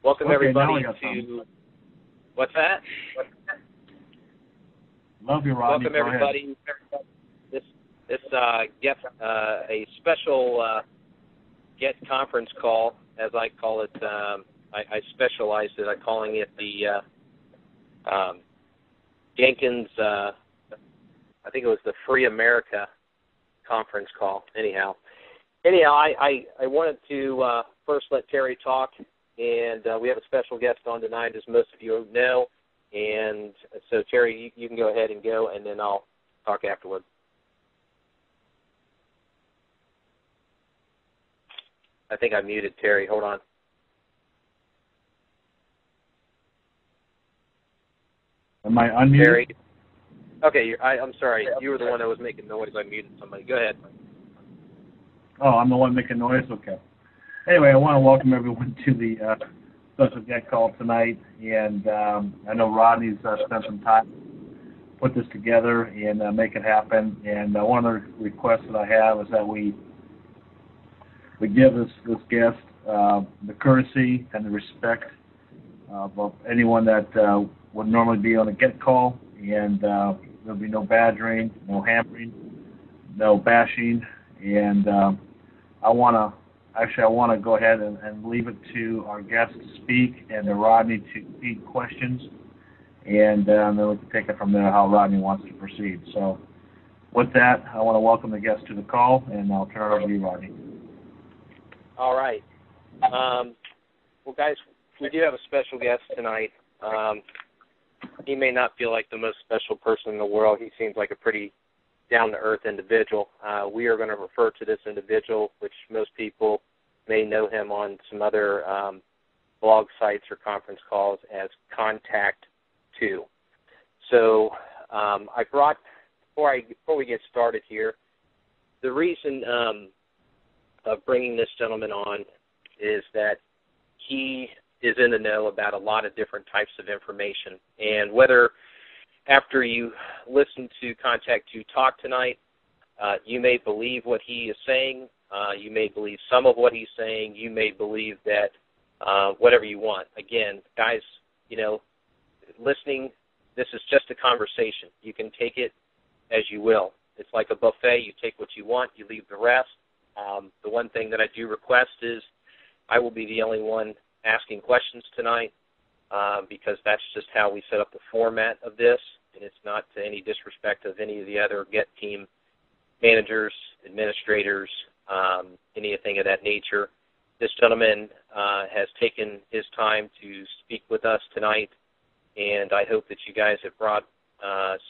Welcome Okay, everybody now to. What's that? Love you, Rodney. Welcome everybody. This guest a special guest conference call, as I call it. I specialized in calling it the Jenkins. I think it was the Free America conference call. Anyhow, I wanted to first let Terry talk, and we have a special guest on tonight, as most of you know. And so, Terry, you can go ahead and go, and then I'll talk afterward. I think I muted Terry. Hold on. Am I unmuted? Terry. Okay, I'm sorry. You were the one that was making noise. I muted somebody. Go ahead. Oh, I'm the one making noise? Okay. Anyway, I want to welcome everyone to the special guest call tonight. And I know Rodney's spent some time to put this together and make it happen. And one of the requests that I have is that we give this guest the courtesy and the respect of anyone that would normally be on a get call, and there'll be no badgering, no hammering, no bashing, and I want to go ahead and leave it to our guest to speak and to Rodney to feed questions, and then we can take it from there how Rodney wants to proceed. So with that, I want to welcome the guest to the call, and I'll turn it over to you, Rodney. All right. Well, guys, we do have a special guest tonight. He may not feel like the most special person in the world. He seems like a pretty down-to-earth individual. We are going to refer to this individual, which most people may know him on some other blog sites or conference calls, as Contact 2. So I brought, before we get started here, the reason of bringing this gentleman on is that he is in the know about a lot of different types of information. And whether after you listen to Contact 2 talk tonight, you may believe what he is saying, you may believe some of what he's saying, you may believe that whatever you want. Again, guys, listening, this is just a conversation. You can take it as you will. It's like a buffet. You take what you want, you leave the rest. The one thing that I do request is I will be the only one asking questions tonight because that's just how we set up the format of this, and it's not to any disrespect of any of the other GET team managers, administrators, anything of that nature. This gentleman has taken his time to speak with us tonight, and I hope that you guys have brought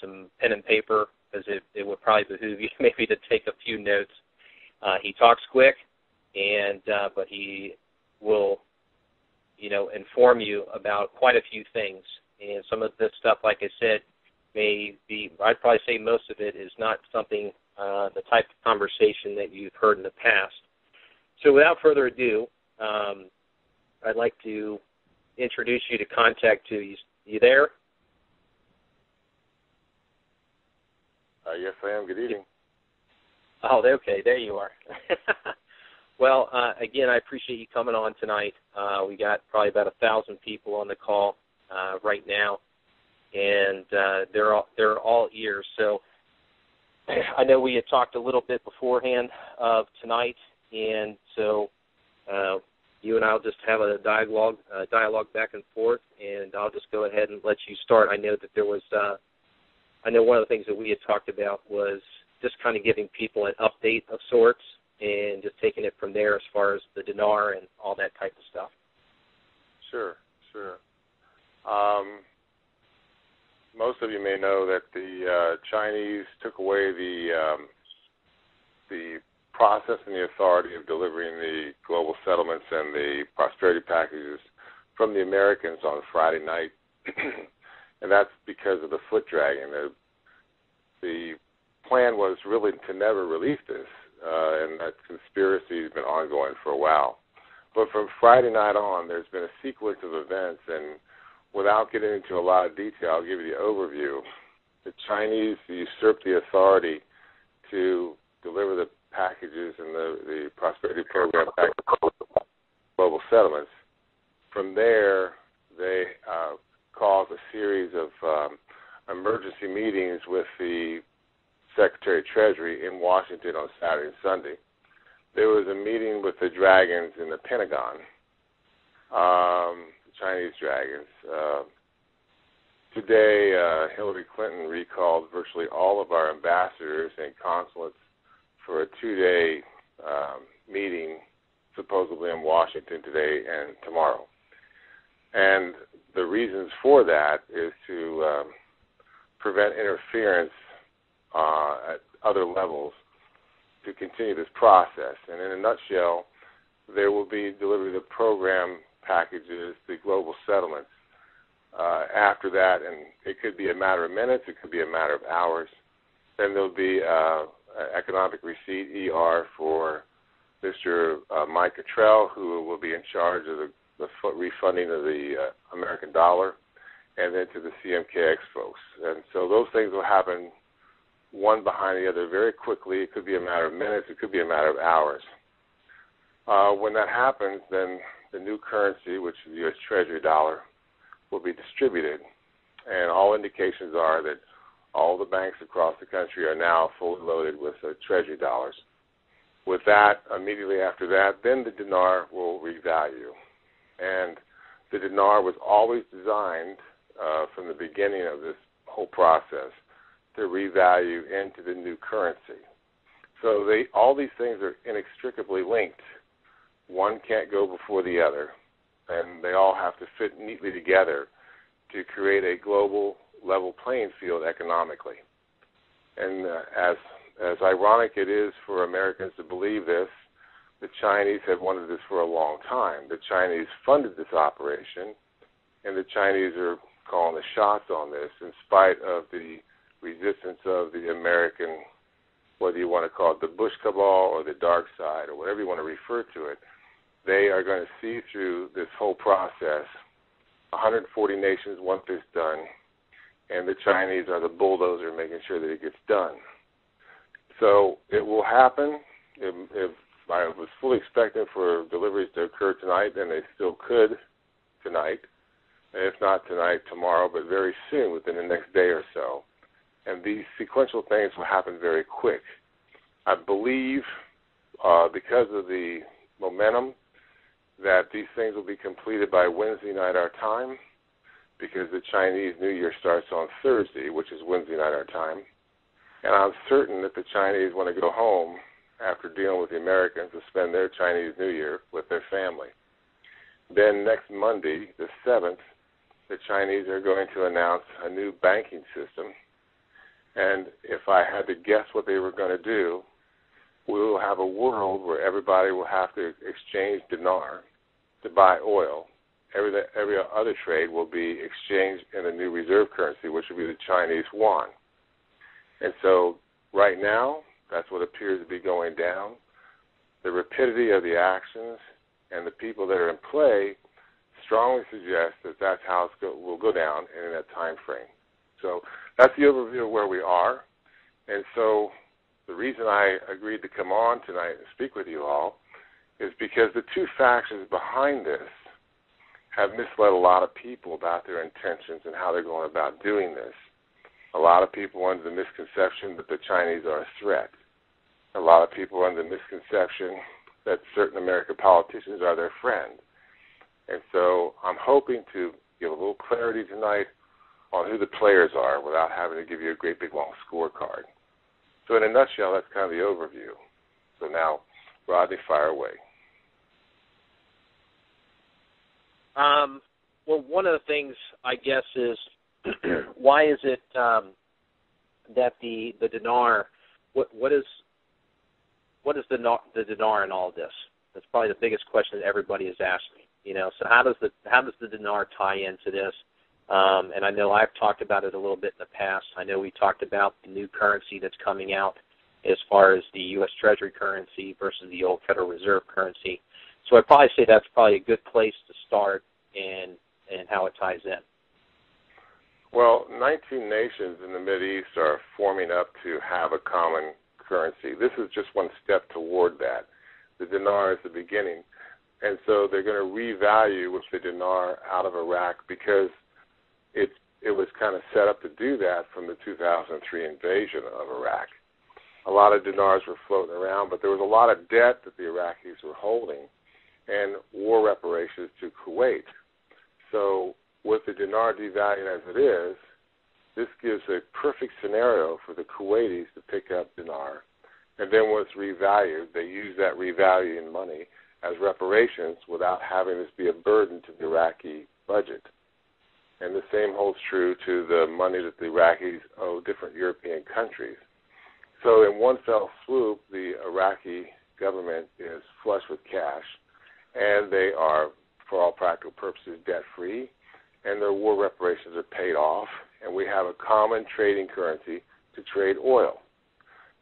some pen and paper, because it would probably behoove you maybe to take a few notes. He talks quick, and but he will, inform you about quite a few things. And some of this stuff, like I said, may be, I'd probably say most of it is not something, the type of conversation that you've heard in the past. So without further ado, I'd like to introduce you to Contact 2. You there? Yes, I am. Good evening. Oh, okay. There you are. Well, again, I appreciate you coming on tonight. We got probably about 1,000 people on the call right now, and they're all ears. So I know we had talked a little bit beforehand of tonight, and so you and I will just have a dialogue back and forth, and I'll just go ahead and let you start. I know that there was, I know one of the things that we had talked about was just kind of giving people an update of sorts, and just taking it from there as far as the Dinar and all that type of stuff. Sure. Most of you may know that the Chinese took away the process and the authority of delivering the global settlements and the prosperity packages from the Americans on Friday night, and that's because of the foot dragging. The plan was really to never release this, and that conspiracy has been ongoing for a while. But from Friday night on, there's been a sequence of events, and without getting into a lot of detail, I'll give you the overview. The Chinese usurped the authority to deliver the packages and the prosperity program packages, global settlements, From there, they called a series of emergency meetings with the Secretary of Treasury in Washington on Saturday and Sunday. There was a meeting with the dragons in the Pentagon, the Chinese dragons. Today, Hillary Clinton recalled virtually all of our ambassadors and consulates for a 2-day meeting, supposedly in Washington today and tomorrow. And the reasons for that is to prevent interference at other levels to continue this process. And in a nutshell, there will be delivery of program packages, the global settlements. After that, and it could be a matter of minutes, it could be a matter of hours. Then there'll be economic receipt, ER, for Mr. Mike Cottrell, who will be in charge of the refunding of the American dollar, and then to the CMKX folks. And so those things will happen one behind the other very quickly. It could be a matter of minutes. It could be a matter of hours. When that happens, then the new currency, which is the U.S. Treasury dollar, will be distributed. And all indications are that all the banks across the country are now fully loaded with Treasury dollars. With that, immediately after that, then the dinar will revalue. And the dinar was always designed from the beginning of this whole process to revalue into the new currency. So all these things are inextricably linked. One can't go before the other, and they all have to fit neatly together to create a global level playing field economically. And as ironic it is for Americans to believe this, the Chinese have wanted this for a long time. The Chinese funded this operation, and the Chinese are calling the shots on this in spite of the resistance of the American, whether you want to call it the Bush cabal or the dark side or whatever you want to refer to it. They are going to see through this whole process. 140 nations want this done, and the Chinese are the bulldozer making sure that it gets done. So it will happen. If I was fully expecting for deliveries to occur tonight, and they still could tonight. If not tonight, tomorrow, but very soon, within the next day or so. And these sequential things will happen very quick. I believe, because of the momentum, that these things will be completed by Wednesday night our time, because the Chinese New Year starts on Thursday, which is Wednesday night our time. And I'm certain that the Chinese want to go home after dealing with the Americans to spend their Chinese New Year with their family. Then next Monday, the 7th, the Chinese are going to announce a new banking system. And if I had to guess what they were going to do, we will have a world where everybody will have to exchange dinar to buy oil. Every other trade will be exchanged in a new reserve currency, which will be the Chinese yuan. And so right now, that's what appears to be going down. The rapidity of the actions and the people that are in play strongly suggest that that's how it will go down in that time frame. So that's the overview of where we are. And so the reason I agreed to come on tonight and speak with you all is because the two factions behind this have misled a lot of people about their intentions and how they're going about doing this. A lot of people under the misconception that the Chinese are a threat. A lot of people under the misconception that certain American politicians are their friend. And so I'm hoping to give a little clarity tonight on who the players are without having to give you a great big long scorecard. So in a nutshell, that's kind of the overview. So now, Rodney, fire away. Well, one of the things, I guess, is why is it that the dinar, what is the dinar in all of this? That's probably the biggest question that everybody is asking. So how does the dinar tie into this? And I know I've talked about it a little bit in the past. I know we talked about the new currency that's coming out as far as the U.S. Treasury currency versus the old Federal Reserve currency. So I'd probably say that's probably a good place to start and how it ties in. Well, 19 nations in the Mideast are forming up to have a common currency. This is just one step toward that. The dinar is the beginning. And so they're going to revalue with the dinar out of Iraq because it was kind of set up to do that from the 2003 invasion of Iraq. A lot of dinars were floating around, but there was a lot of debt that the Iraqis were holding and war reparations to Kuwait. So with the dinar devaluing as it is, this gives a perfect scenario for the Kuwaitis to pick up dinar. And then when it's revalued, they use that revaluing money as reparations without having this be a burden to the Iraqi budget. And the same holds true to the money that the Iraqis owe different European countries. So in one fell swoop, the Iraqi government is flush with cash, and they are, for all practical purposes, debt-free, and their war reparations are paid off, and we have a common trading currency to trade oil.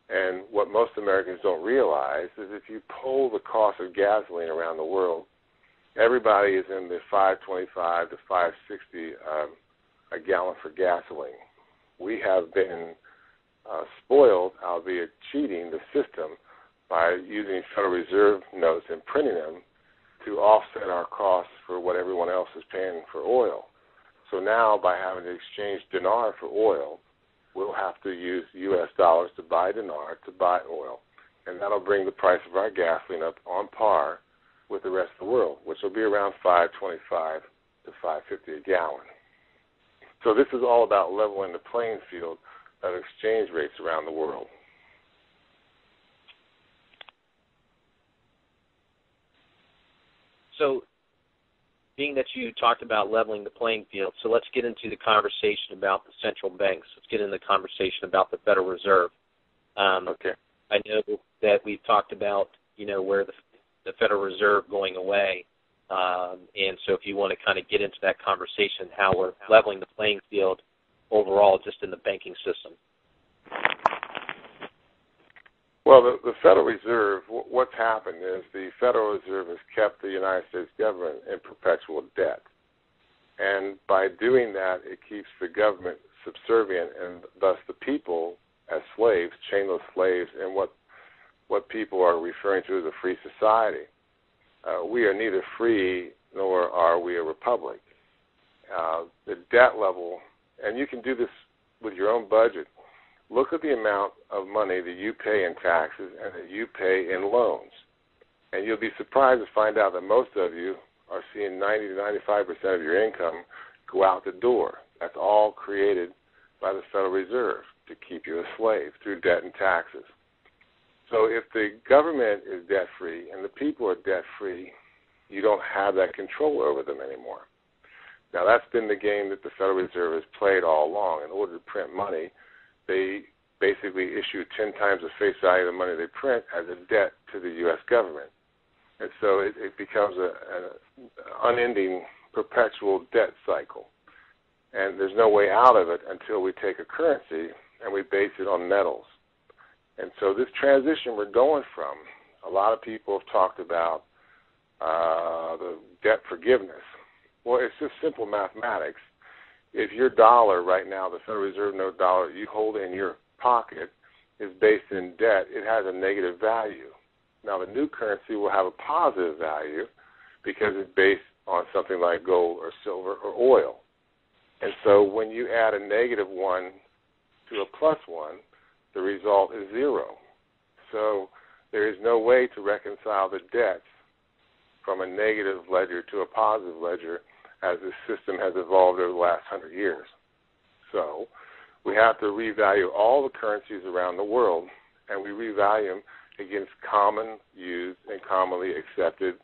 And what most Americans don't realize is if you poll the cost of gasoline around the world, everybody is in the $5.25 to $5.60 a gallon for gasoline. We have been spoiled, albeit cheating, the system by using Federal Reserve notes and printing them to offset our costs for what everyone else is paying for oil. So now, by having to exchange dinar for oil, we'll have to use U.S. dollars to buy dinar to buy oil, and that'll bring the price of our gasoline up on par with the rest of the world, which will be around $5.25 to $5.50 a gallon. So this is all about leveling the playing field of exchange rates around the world. So, being that you talked about leveling the playing field, so let's get into the conversation about the central banks. Let's get into the conversation about the Federal Reserve. Okay. I know that we've talked about, where the Federal Reserve going away, and so if you want to kind of get into that conversation, how we're leveling the playing field overall just in the banking system. Well, the Federal Reserve, what's happened is the Federal Reserve has kept the United States government in perpetual debt. And by doing that, it keeps the government subservient and thus the people as slaves, chainless slaves, in what people are referring to as a free society. We are neither free nor are we a republic. The debt level, and you can do this with your own budget. Look at the amount of money that you pay in taxes and that you pay in loans. And you'll be surprised to find out that most of you are seeing 90 to 95% of your income go out the door. That's all created by the Federal Reserve to keep you a slave through debt and taxes. So if the government is debt-free and the people are debt-free, you don't have that control over them anymore. Now, that's been the game that the Federal Reserve has played all along. In order to print money, they basically issue 10 times the face value of the money they print as a debt to the U.S. government. And so it becomes an unending, perpetual debt cycle. And there's no way out of it until we take a currency and we base it on metals. And so this transition we're going from, a lot of people have talked about the debt forgiveness. Well, it's just simple mathematics. If your dollar right now, the Federal Reserve note dollar you hold in your pocket, is based in debt, it has a negative value. Now, the new currency will have a positive value because it's based on something like gold or silver or oil. And so when you add a negative one to a plus one, the result is zero. So there is no way to reconcile the debts from a negative ledger to a positive ledger as this system has evolved over the last 100 years. So we have to revalue all the currencies around the world, and we revalue them against common used and commonly accepted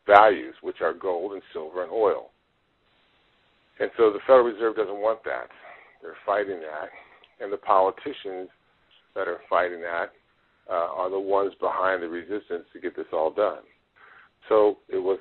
values, which are gold and silver and oil. And so the Federal Reserve doesn't want that. They're fighting that. And the politicians that are fighting that are the ones behind the resistance to get this all done. So it was